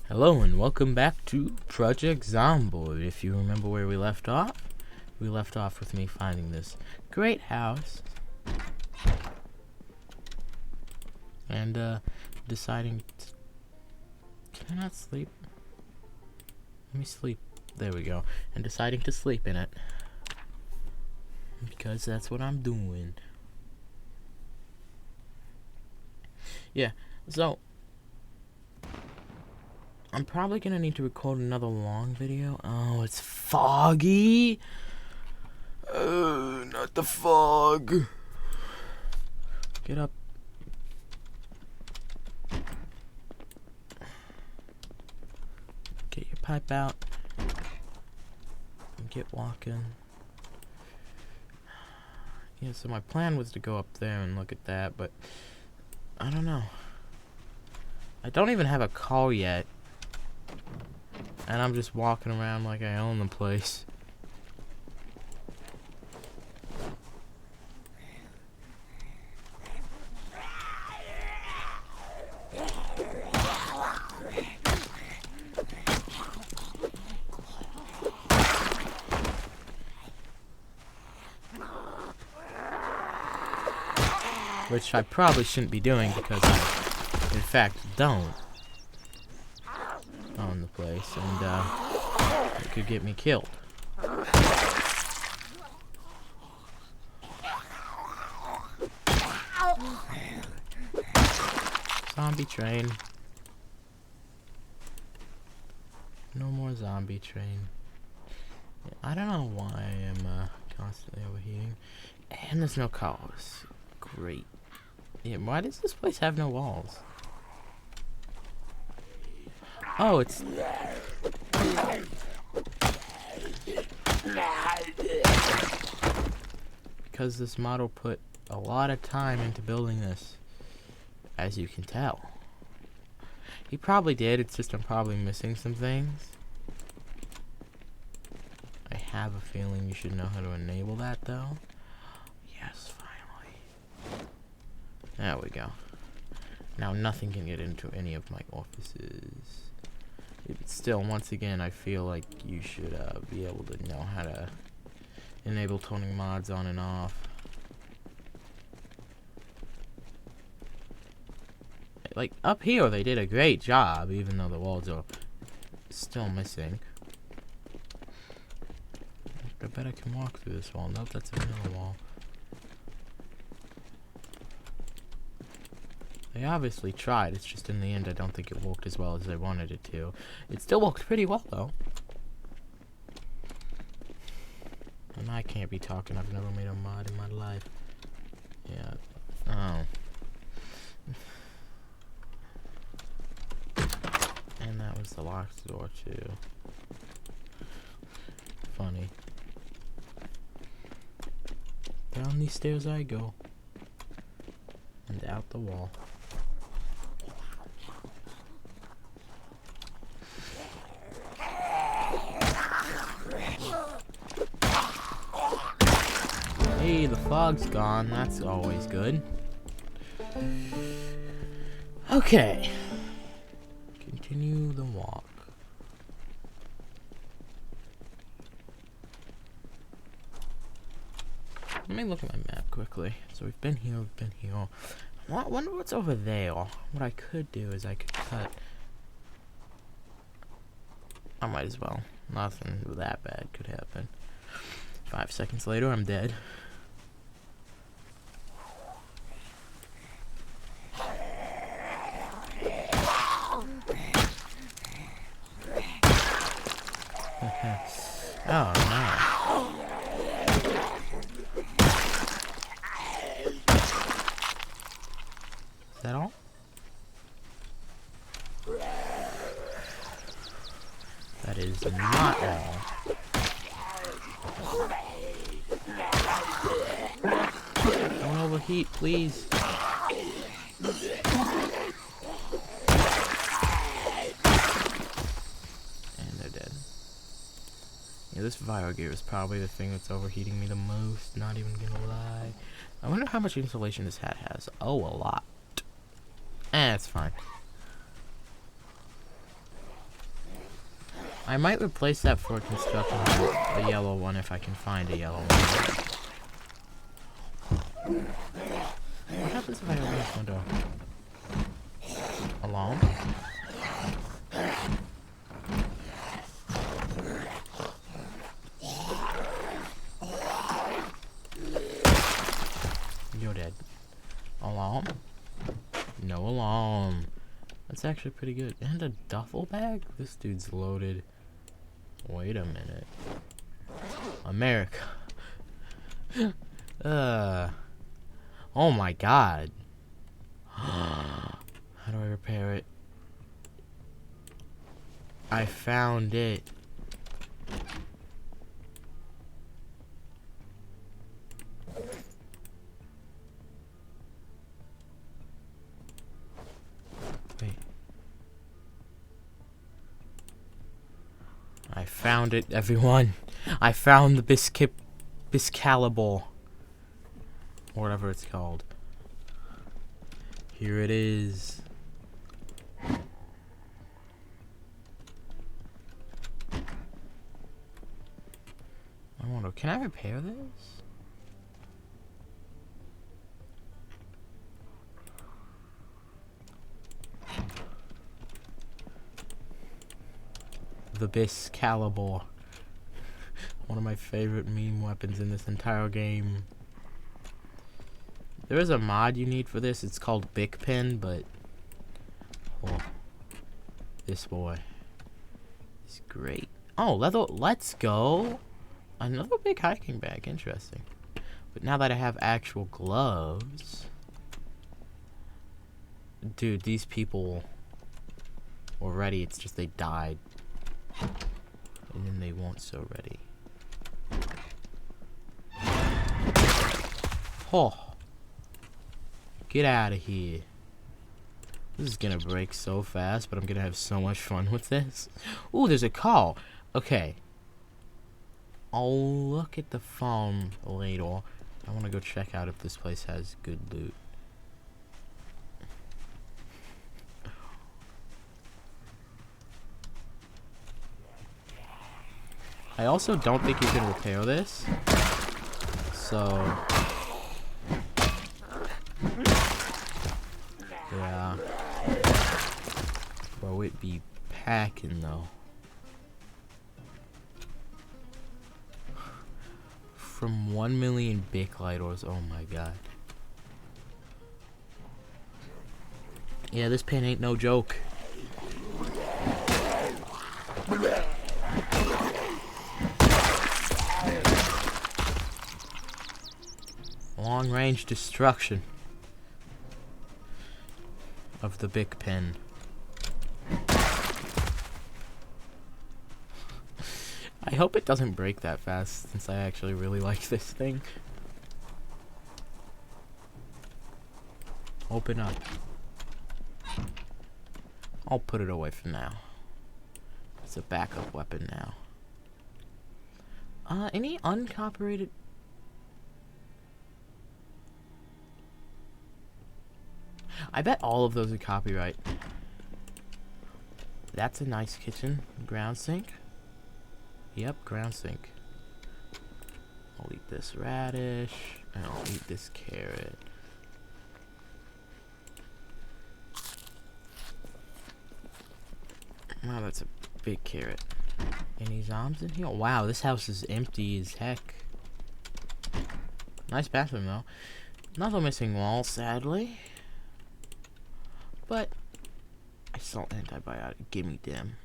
Hello and welcome back to Project Zomboid. If you remember where we left off with me finding this great house and deciding can I not sleep? Let me sleep. There we go. And deciding to sleep in it because that's what I'm doing. Yeah, so I'm probably gonna need to record another long video. Oh, it's foggy. Not the fog. Get up. Get your pipe out. And get walking. Yeah, so my plan was to go up there and look at that, but I don't know. I don't even have a car yet. And I'm just walking around like I own the place. Which I probably shouldn't be doing because I, in fact, don't own the place, and it could get me killed. Zombie train. No more zombie train. I don't know why I am constantly overheating. And there's no cars. Great. Yeah, why does this place have no walls? Oh, it's... because this model put a lot of time into building this, as you can tell. He probably did, it's just I'm probably missing some things. I have a feeling you should know how to enable that, though. Yes, finally. There we go. Now nothing can get into any of my offices. Still, once again, I feel like you should be able to know how to enable toning mods on and off. Like, up here, they did a great job, even though the walls are still missing. I bet I can walk through this wall. Nope, that's another wall. They obviously tried, it's just in the end I don't think it worked as well as they wanted it to. It still worked pretty well, though. And I can't be talking, I've never made a mod in my life. Yeah, oh. And that was the locked door, too. Funny. Down these stairs I go. And out the wall. Hey, the fog's gone. That's always good. Okay. Continue the walk. Let me look at my map quickly. So we've been here, I wonder what's over there. What I could do is I could cut. I might as well. Nothing that bad could happen. 5 seconds later, I'm dead. Oh no. Is that all? That is not all. Don't overheat, please. Yeah, this Viro gear is probably the thing that's overheating me the most, not even gonna lie. I wonder how much insulation this hat has. Oh, a lot. It's fine. I might replace that for a construction with a yellow one if I can find a yellow one. What happens if I open this window? Alone? You're dead. Alarm? No alarm. That's actually pretty good. And a duffel bag? This dude's loaded. Wait a minute. America. Oh my god. How do I repair it? I found it. Wait. I found it, everyone. I found the Biscalibur. Or whatever it's called. Here it is. I wonder, can I repair this? The Biscalibur. One of my favorite meme weapons in this entire game. There is a mod you need for this. It's called Big Pin, but oh, this boy is great. Oh, let's go. Another big hiking bag. Interesting. But now that I have actual gloves, dude, these people were ready. It's just they died, and then they weren't so ready. Oh. Get out of here. This is gonna break so fast, but I'm gonna have so much fun with this. Ooh, there's a call. Okay. I'll look at the phone later. I wanna go check out if this place has good loot. I also don't think you can repair this. So... yeah. Bro, it be packing though. From 1 million backlighters, oh my god. Yeah, this pen ain't no joke. Long range destruction of the big pen. I hope it doesn't break that fast, since I actually really like this thing. Open up. I'll put it away for now. It's a backup weapon now. Any uncopyrighted... I bet all of those are copyright. That's a nice kitchen. Ground sink. Yep, ground sink. I'll eat this radish. And I'll eat this carrot. Wow, that's a big carrot. Any zombies in here? Wow, this house is empty as heck. Nice bathroom, though. Another missing wall, sadly. But I still antibiotic. Gimme them.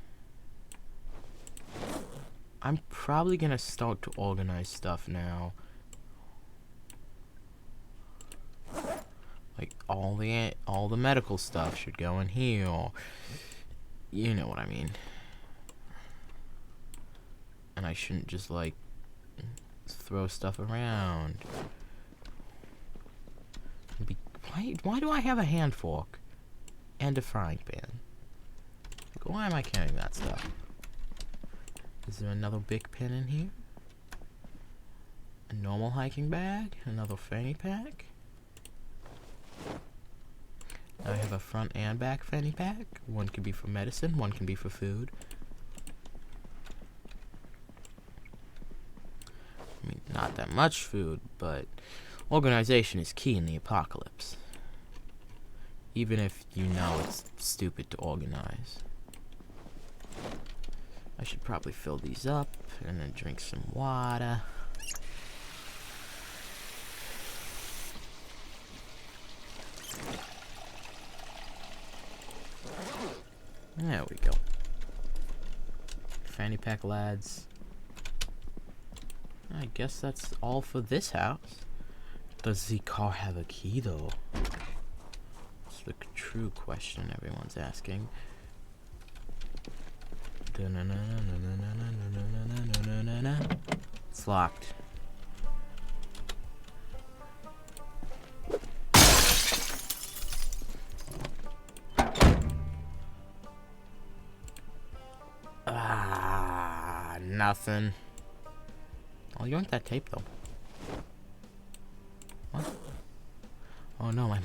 I'm probably gonna start to organize stuff now. Like all the medical stuff should go in here, or you know what I mean. And I shouldn't just like throw stuff around. Why do I have a hand fork? And a frying pan. Like, why am I carrying that stuff? Is there another big pen in here? A normal hiking bag? Another fanny pack? I have a front and back fanny pack. One can be for medicine, one can be for food. not that much food, but organization is key in the apocalypse. Even if you know it's stupid to organize. I should probably fill these up and then drink some water. There we go. Fanny pack lads. I guess that's all for this house. Does the car have a key though? It's the true question everyone's asking. It's locked. Nothing. I'll yoink that tape though. What? Oh no, my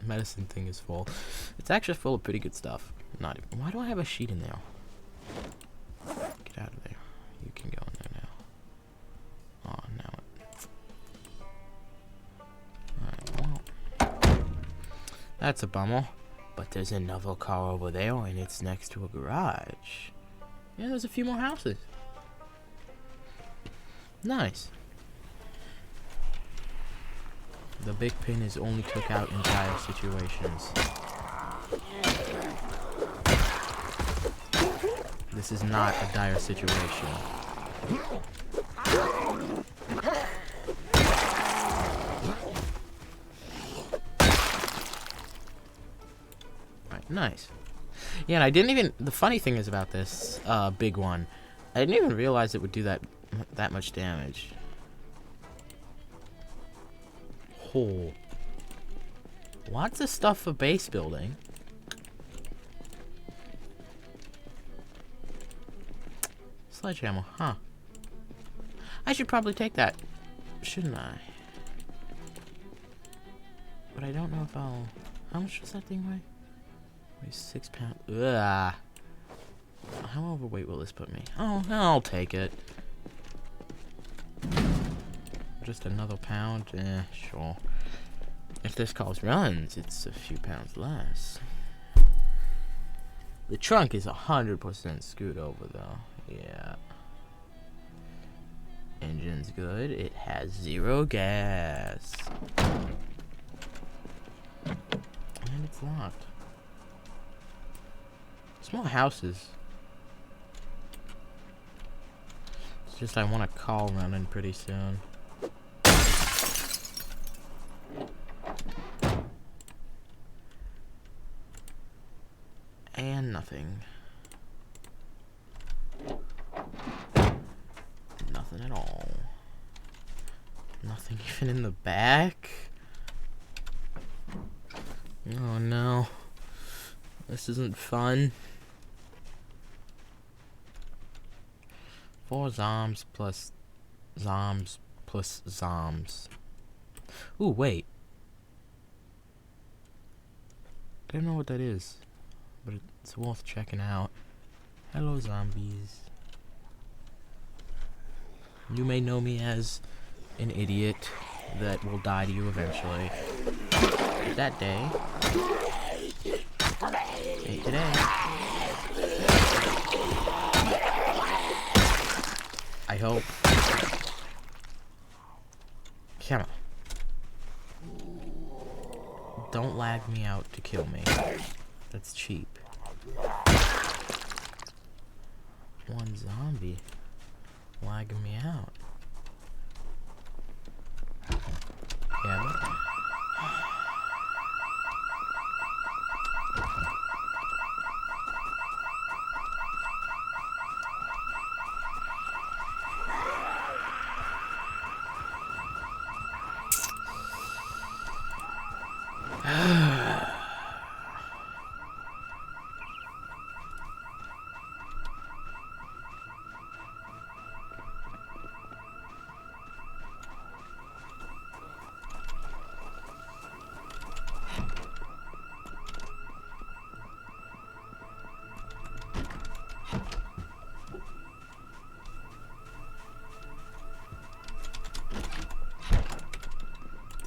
medicine thing is full. It's actually full of pretty good stuff. Not even. Why do I have a sheet in there? Get out of there. You can go in there now. Oh, now it. Alright, well. That's a bummer. But there's another car over there, and it's next to a garage. Yeah, there's a few more houses. Nice. The big pin is only took out in dire situations. This is not a dire situation. Right, nice. Yeah, and I didn't even... The funny thing is about this big one, I didn't even realize it would do that much damage. Oh. Lots of stuff for base building. Sledgehammer, huh? I should probably take that, shouldn't I? But I don't know if I'll... How much does that thing weigh? Weighs 6 pounds. Ugh. How overweight will this put me? Oh, I'll take it. Just another pound? Eh, sure. If this car runs, it's a few pounds less. The trunk is 100% screwed over, though. Yeah. Engine's good. It has 0 gas. And it's locked. Small houses. It's just I want a call running pretty soon. And nothing. Nothing at all. Nothing even in the back. Oh no. This isn't fun. 4 zombs plus zombs plus zombs. Ooh, wait. I don't know what that is, but it's worth checking out. Hello, zombies. You may know me as an idiot that will die to you eventually. But that day ain't today. I hope. Come on. Don't lag me out to kill me. That's cheap. One zombie lagging me out. Yeah, but...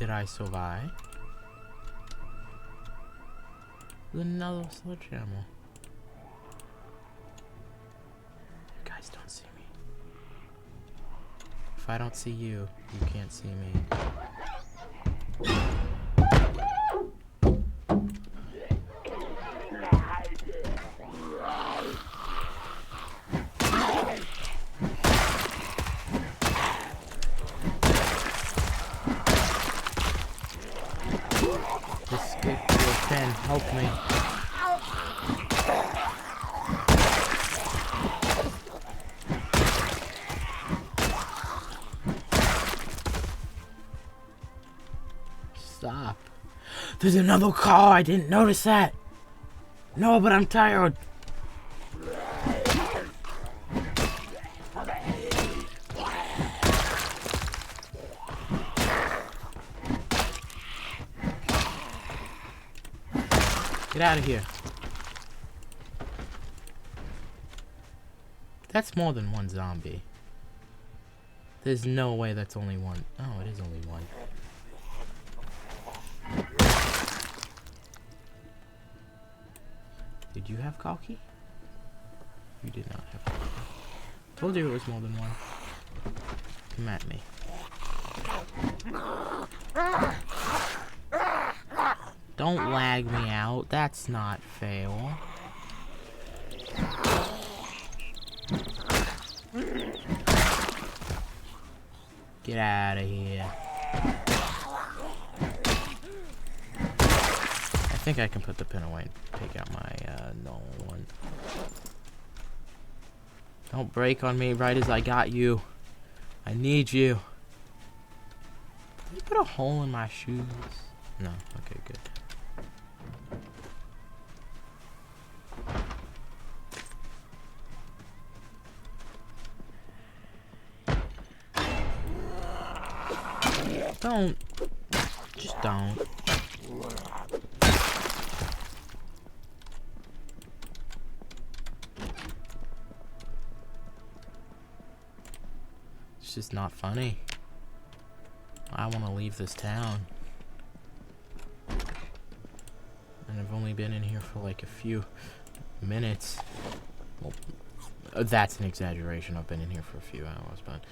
Did I survive? There's another sledgehammer. You guys don't see me. If I don't see you, you can't see me. Help me. Stop. There's another car. I didn't notice that. No, but I'm tired. Get out of here. That's more than one zombie. There's no way that's only one. Oh, it is only one. Did you have Kalki? You did not have Kalki. Told you it was more than one. Come at me. Don't lag me out. That's not fair. Get out of here. I think I can put the pin away and take out my normal one. Don't break on me right as I got you. I need you. Did you put a hole in my shoes? No. Okay, good. Don't. Just don't. It's just not funny. I want to leave this town. And I've only been in here for like a few minutes. Well, that's an exaggeration. I've been in here for a few hours, but...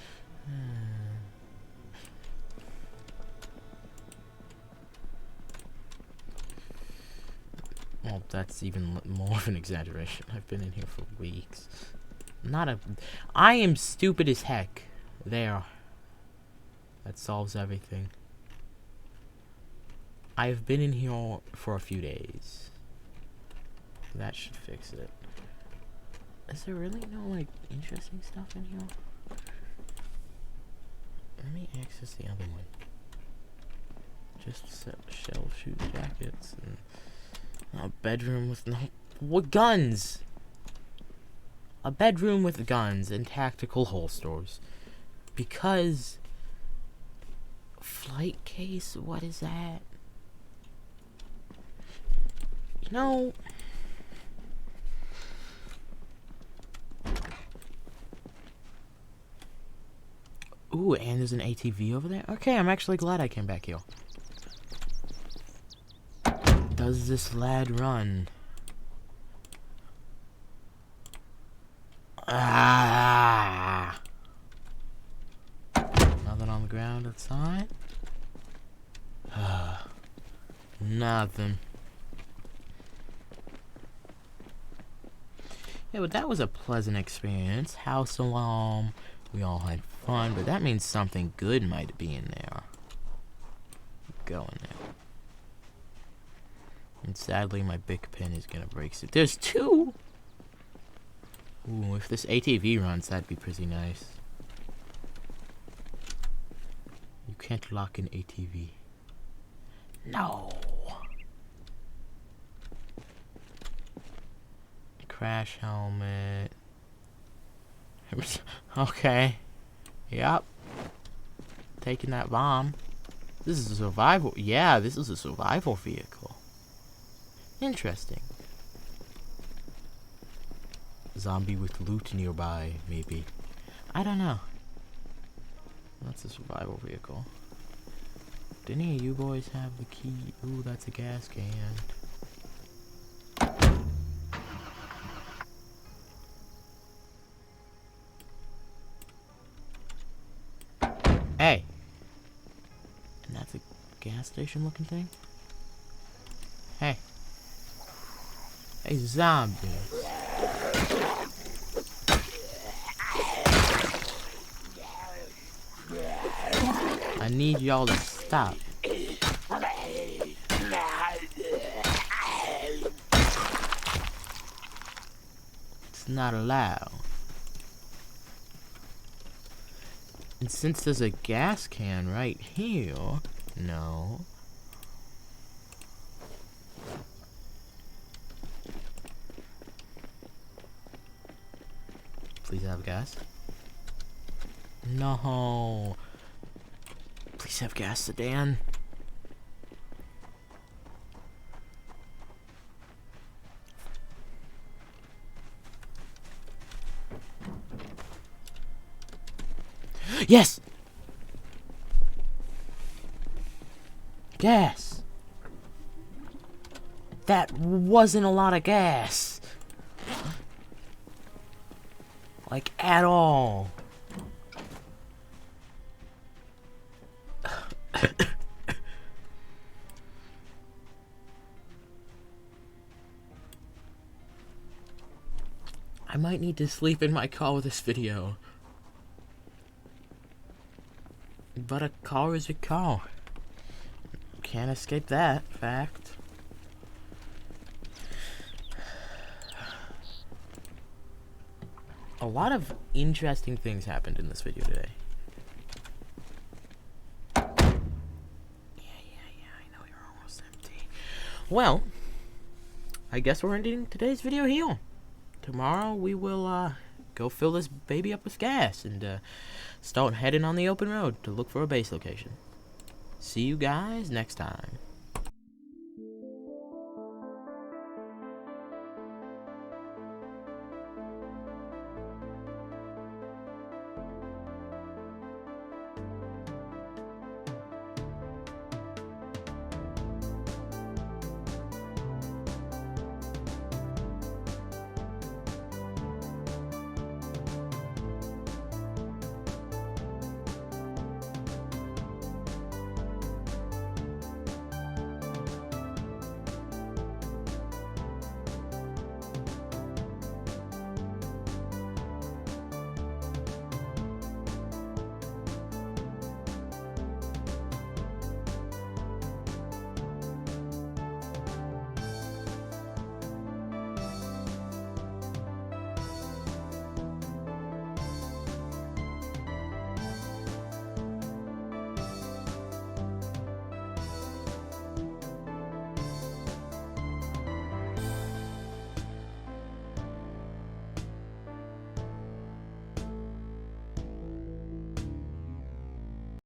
Well, that's even more of an exaggeration. I've been in here for weeks. I am stupid as heck. There. That solves everything. I've been in here for a few days. That should fix it. Is there really no, like, interesting stuff in here? Let me access the other one. Just shell shoot jackets and... A bedroom with no... What guns? A bedroom with guns and tactical holsters. Because... Flight case? What is that? You know... Ooh, and there's an ATV over there? Okay, I'm actually glad I came back here. Does this lad run? Ah! Nothing on the ground outside? Nothing. Yeah, but that was a pleasant experience. House alarm. We all had fun, but that means something good might be in there. Go in there. And sadly, my big pin is gonna break. So there's two! Ooh, if this ATV runs, that'd be pretty nice. You can't lock an ATV. No! Crash helmet. Okay. Yep. Taking that bomb. This is a survival. Yeah, this is a survival vehicle. Interesting. Zombie with loot nearby, maybe. I don't know. That's a survival vehicle. Did any of you boys have the key? Ooh, that's a gas can. Hey! And that's a gas station looking thing? Hey. Hey, zombies. I need y'all to stop. It's not allowed. And since there's a gas can right here, no. Please have gas. No. Please have gas, sedan. Yes! Gas! That wasn't a lot of gas. Like, at all. I might need to sleep in my car with this video. But a car is a car. Can't escape that fact. A lot of interesting things happened in this video today. Yeah, I know you're almost empty. Well, I guess we're ending today's video here. Tomorrow we will go fill this baby up with gas and start heading on the open road to look for a base location. See you guys next time.